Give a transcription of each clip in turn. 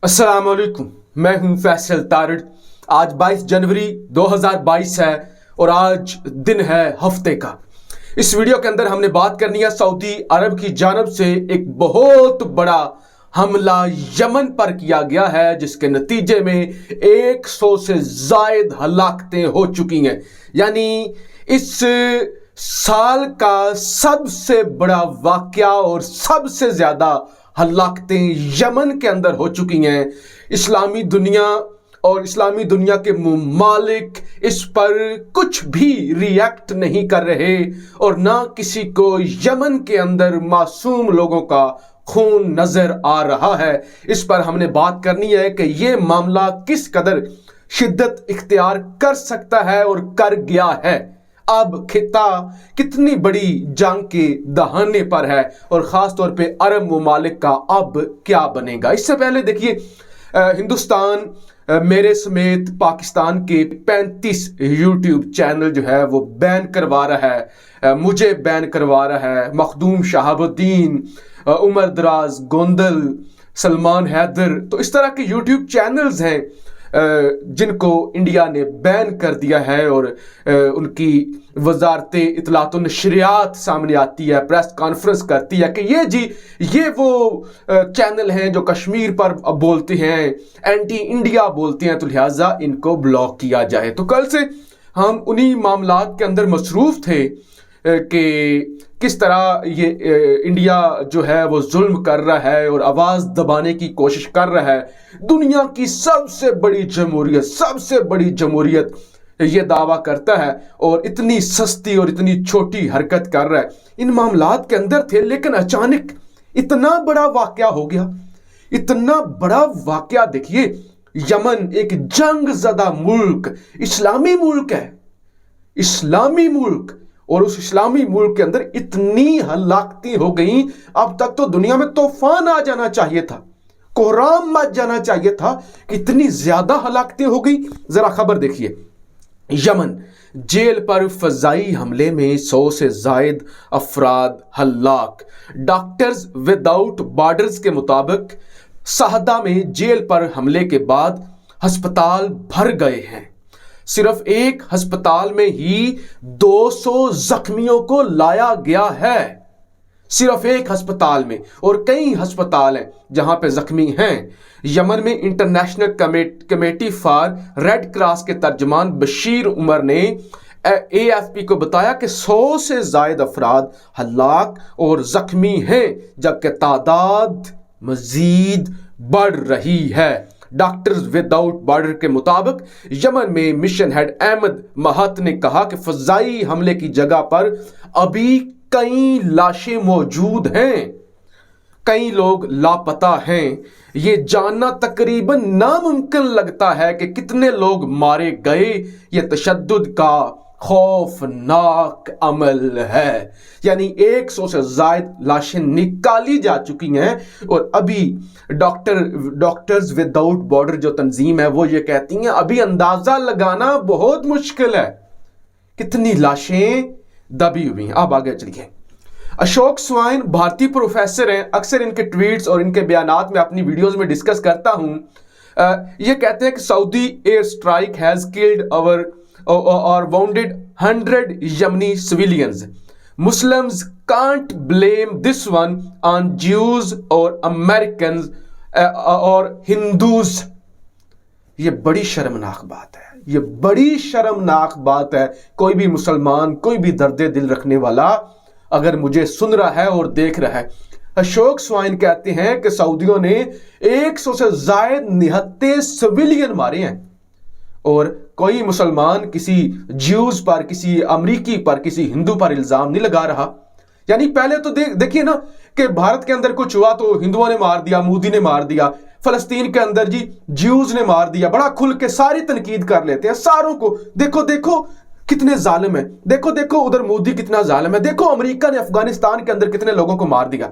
अस्सलाम वालेकुम। मैं हूं फैसल तारिड़। आज 22 जनवरी 2022 है और आज दिन है हफ्ते का। इस वीडियो के अंदर हमने बात करनी है सऊदी अरब की जानब से एक बहुत बड़ा हमला यमन पर किया गया है, जिसके नतीजे में 100 से जायद हलाकतें हो चुकी हैं। यानी इस साल का सबसे बड़ा वाकया और सबसे ज्यादा हलाकतें यमन के अंदर हो चुकी हैं। इस्लामी दुनिया और इस्लामी दुनिया के मुमालिक इस पर कुछ भी रिएक्ट नहीं कर रहे और ना किसी को यमन के अंदर मासूम लोगों का खून नजर आ रहा है। इस पर हमने बात करनी है कि ये मामला किस कदर शिद्दत इख्तियार कर सकता है और कर गया है। अब खिता कितनी बड़ी जंग के दहाने पर है और ख़ास तौर पे अरब ममालिक का अब क्या बनेगा। इससे पहले देखिए, हिंदुस्तान मेरे समेत पाकिस्तान के 35 यूट्यूब चैनल जो है वो बैन करवा रहा है। मुझे बैन करवा रहा है, मखदूम शहाबुद्दीन, उमर दराज, गोंदल, सलमान हैदर। तो इस तरह के यूट्यूब चैनल्स हैं जिनको इंडिया ने बैन कर दिया है और उनकी वजारत इतलात व नशरियात सामने आती है, प्रेस कॉन्फ्रेंस करती है कि ये वो चैनल हैं जो कश्मीर पर बोलते हैं, एंटी इंडिया बोलते हैं, तो लिहाजा इनको ब्लॉक किया जाए। तो कल से हम उन्हीं मामलात के अंदर मसरूफ़ थे कि किस तरह ये इंडिया जो है वो जुल्म कर रहा है और आवाज़ दबाने की कोशिश कर रहा है। दुनिया की सबसे बड़ी जमहूरियत ये दावा करता है और इतनी सस्ती और इतनी छोटी हरकत कर रहा है। इन मामलात के अंदर थे, लेकिन अचानक इतना बड़ा वाकया हो गया। इतना बड़ा वाकया देखिए, यमन एक जंग ज़दा मुल्क, इस्लामी मुल्क है, इस्लामी मुल्क, और उस इस्लामी मुल्क के अंदर इतनी हलाकतें हो गई। अब तक तो दुनिया में तूफान आ जाना चाहिए था, कोहराम मच जाना चाहिए था, इतनी ज्यादा हलाकतें हो गई। जरा खबर देखिए, यमन जेल पर फजाई हमले में 100 से जायद अफराद हलाक। डॉक्टर्स विदाउट बॉर्डर्स के मुताबिक सहदा में जेल पर हमले के बाद अस्पताल भर गए हैं। सिर्फ एक अस्पताल में ही 200 जख्मियों को लाया गया है, सिर्फ एक अस्पताल में, और कई अस्पताल हैं जहां पे जख्मी हैं। यमन में international committee for red cross के तर्जमान बशीर उमर ने AFP को बताया कि 100 से जायद अफराद हलाक और जख्मी हैं, जबकि तादाद मजीद बढ़ रही है। डॉक्टर्स विदाउट बॉर्डर के मुताबिक यमन में मिशन हेड अहमद महत ने कहा कि फजाई हमले की जगह पर अभी कई लाशें मौजूद हैं, कई लोग लापता हैं। ये जानना तकरीबन नामुमकिन लगता है कि कितने लोग मारे गए। ये तशद्दुद का खौफनाक अमल है। यानी 100 से जायद लाशें निकाली जा चुकी हैं और अभी डॉक्टर्स विदाउट बॉर्डर जो तंजीम है वो ये कहती हैं अभी अंदाजा लगाना बहुत मुश्किल है कितनी लाशें दबी हुई हैं। अब आगे चलिए। अशोक स्वाइन भारतीय प्रोफेसर हैं, अक्सर इनके ट्वीट्स और इनके बयानात में अपनी वीडियोस में डिस्कस करता हूं। ये कहते हैं कि Saudi air strike has killed or wounded 100 Yemeni civilians. Muslims can't blame this one on Jews or Americans or Hindus. ये बड़ी शर्मनाक बात है, ये बड़ी शर्मनाक बात है। कोई भी मुसलमान, कोई भी दर्द दिल रखने वाला अगर मुझे सुन रहा है और देख रहा है, अशोक स्वाइन कहते हैं कि सऊदियों ने 100 से जायद निहत्ते सिविलियन मारे हैं और कोई मुसलमान किसी ज्यूज पर, किसी अमरीकी पर, किसी हिंदू पर इल्जाम नहीं लगा रहा। यानी पहले तो देखिए ना कि भारत के अंदर कुछ हुआ तो हिंदुओं ने मार दिया, मोदी ने मार दिया, फलस्तीन के अंदर जी ज्यूज ने मार दिया, बड़ा खुल के सारी तनकीद कर लेते हैं सारों को। देखो देखो कितने जालिम है, देखो देखो उधर मोदी कितना जालिम है, देखो अमेरिका ने अफगानिस्तान के अंदर कितने लोगों को मार दिया।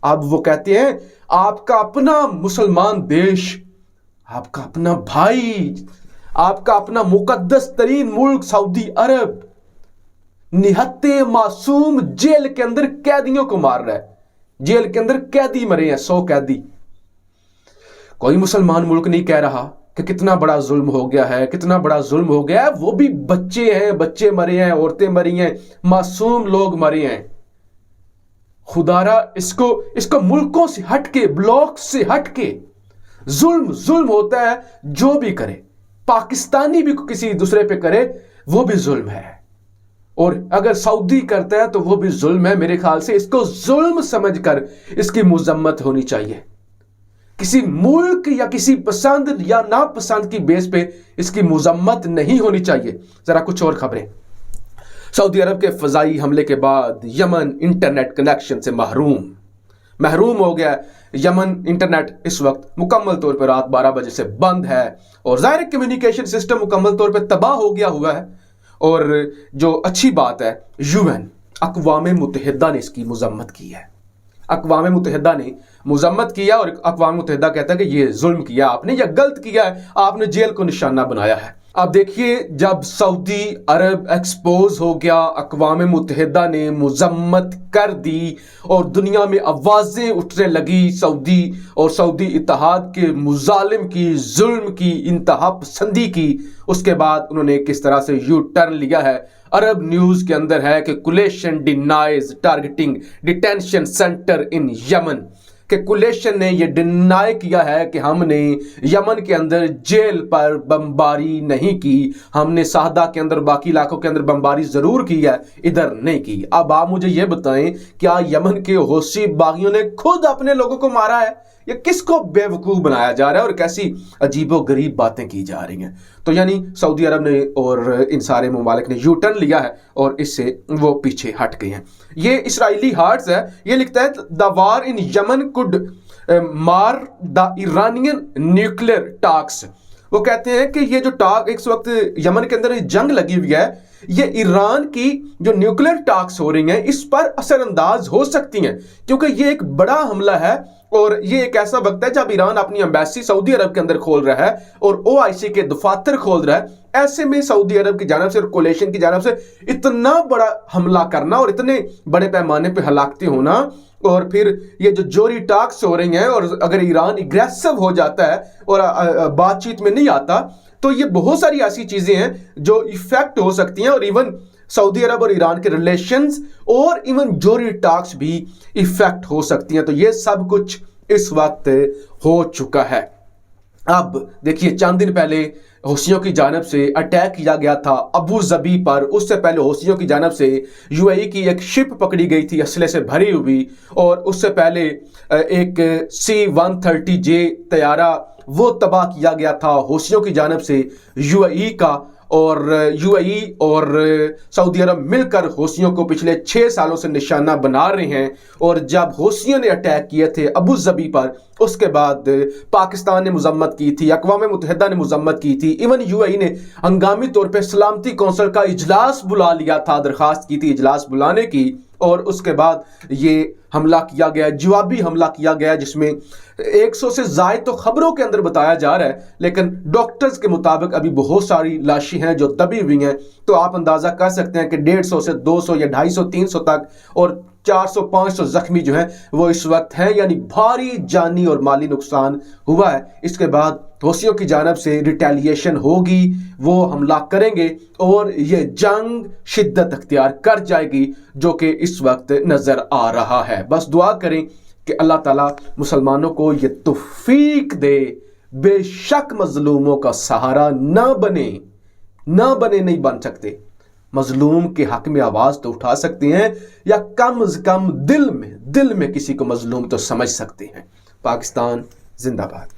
अब वो कहते हैं आपका अपना मुसलमान देश, आपका अपना भाई, आपका अपना मुकद्दस तरीन मुल्क सऊदी अरब निहत्ते मासूम जेल के अंदर कैदियों को मार रहा है। जेल के अंदर कैदी मरे हैं, 100 कैदी। कोई मुसलमान मुल्क नहीं कह रहा कि कितना बड़ा जुल्म हो गया है, कितना बड़ा जुल्म हो गया है। वो भी बच्चे हैं, बच्चे मरे हैं, औरतें मरी हैं, मासूम लोग मरे हैं। खुदारा इसको मुल्कों से हटके, ब्लॉक से हटके जुल्म होता है। जो भी करे, पाकिस्तानी भी किसी दूसरे पे करे वो भी जुल्म है, और अगर सऊदी करता है तो वो भी जुल्म है। मेरे ख्याल से इसको जुल्म समझकर इसकी मुजम्मत होनी चाहिए। किसी मुल्क या किसी पसंद या नापसंद की बेस पे इसकी मुजम्मत नहीं होनी चाहिए। जरा कुछ और खबरें। सऊदी अरब के फजाई हमले के बाद यमन इंटरनेट कनेक्शन से महरूम हो गया। यमन इंटरनेट इस वक्त मुकम्मल तौर पर रात 12 बजे से बंद है, और ज़ाहिर कम्युनिकेशन सिस्टम मुकम्मल तौर पर तबाह हो गया हुआ है। और जो अच्छी बात है, यूएन अक़वाम मुत्तहिदा ने इसकी मुजम्मत की है। अक़वाम मुत्तहिदा ने मुजम्मत किया, और अक़वाम मुत्तहिदा कहता है कि ये जुल्म किया आपने, या गलत किया है, आपने जेल को निशाना बनाया है। अब देखिए, जब सऊदी अरब एक्सपोज हो गया, अक़वाम मुत्तहिदा ने मुजम्मत कर दी और दुनिया में आवाज़ें उठने लगी सऊदी और सऊदी इत्तेहाद के मुजालिम की, जुल्म की, इंतहा पसंदी की। उसके बाद उन्होंने किस तरह से यू टर्न लिया है। अरब न्यूज़ के अंदर है कि coalition denies targeting detention center in Yemen, कि कुलेशन ने यह डिनाई किया है कि हमने यमन के अंदर जेल पर बमबारी नहीं की, हमने साहदा के अंदर, बाकी इलाकों के अंदर बमबारी ज़रूर की है, इधर नहीं की। अब आप मुझे ये बताएं, क्या यमन के हौसी बागियों ने खुद अपने लोगों को मारा है, या किसको बेवकूफ़ बनाया जा रहा है, और कैसी अजीबो गरीब बातें की जा रही हैं। तो यानी सऊदी अरब ने और इन सारे ममालिक ने यू टर्न लिया है और इससे वो पीछे हट गए हैं। ये इसराइली हार्ट्स है, ये लिखता है the war in Yemen could मार द इरानियन न्यूक्लियर टॉक्स। वो कहते हैं कि ये जो टॉक इस वक्त यमन के अंदर जंग लगी हुई है, ये ईरान की जो न्यूक्लियर टॉक्स हो रही हैं इस पर असरअंदाज हो सकती हैं, क्योंकि ये एक बड़ा हमला है और ये एक ऐसा वक्त है जब ईरान अपनी एम्बेसी सऊदी अरब के अंदर खोल रहा है और ओआईसी के दफातर खोल रहा है। ऐसे में सऊदी अरब की जानिब से और कोलेशन की जानिब से इतना बड़ा हमला करना और इतने बड़े पैमाने पे हलाकतें होना, और फिर ये जो जोरी टॉक्स हो रही हैं, और अगर ईरान एग्रेसिव हो जाता है और बातचीत में नहीं आता, तो ये बहुत सारी ऐसी चीजें हैं जो इफेक्ट हो सकती हैं, और इवन सऊदी अरब और ईरान के रिलेशंस और इवन जोरी टॉक्स भी इफेक्ट हो सकती हैं। तो ये सब कुछ इस वक्त हो चुका है। अब देखिए, चंद दिन पहले हौसियों की जानिब से अटैक किया गया था अबू ज़बी पर। उससे पहले हौसियों की जानिब से यूएई की एक शिप पकड़ी गई थी असले से भरी हुई, और उससे पहले एक C-130J तैयारा वो तबाह किया गया था हौसियों की जानिब से यूएई का। और यूएई और सऊदी अरब मिलकर हौसियों को पिछले 6 सालों से निशाना बना रहे हैं। और जब हौसियों ने अटैक किए थे अबू ज़बी पर, उसके बाद पाकिस्तान ने मुजम्मत की थी, अक़वाम मुत्तहिदा ने मुजम्मत की थी, इवन यूएई ने हंगामी तौर पर सलामती कौंसिल का इजलास बुला लिया था, दरख्वास्त की थी इजलास बुलाने की, और उसके बाद ये हमला किया गया, जवाबी हमला किया गया, जिसमें 100 से ज़ायद तो खबरों के अंदर बताया जा रहा है, लेकिन डॉक्टर्स के मुताबिक अभी बहुत सारी लाशें हैं जो दबी हुई हैं। तो आप अंदाज़ा कर सकते हैं कि 150 से 200 या 250-300 तक और 400-500 जख्मी जो हैं वो इस वक्त हैं, यानी भारी जानी और माली नुकसान हुआ है। इसके बाद हौसियों की जानिब से रिटेलिएशन होगी, वो हमला करेंगे और ये जंग शिद्दत अख्तियार कर जाएगी, जो कि इस वक्त नज़र आ रहा है। बस दुआ करें कि अल्लाह ताला मुसलमानों को ये तौफीक दे, बेशक मजलूमों का सहारा ना बने, नहीं बन सकते। मजलूम के हक में आवाज़ तो उठा सकते हैं, या कम से कम दिल में किसी को मजलूम तो समझ सकते हैं। पाकिस्तान जिंदाबाद।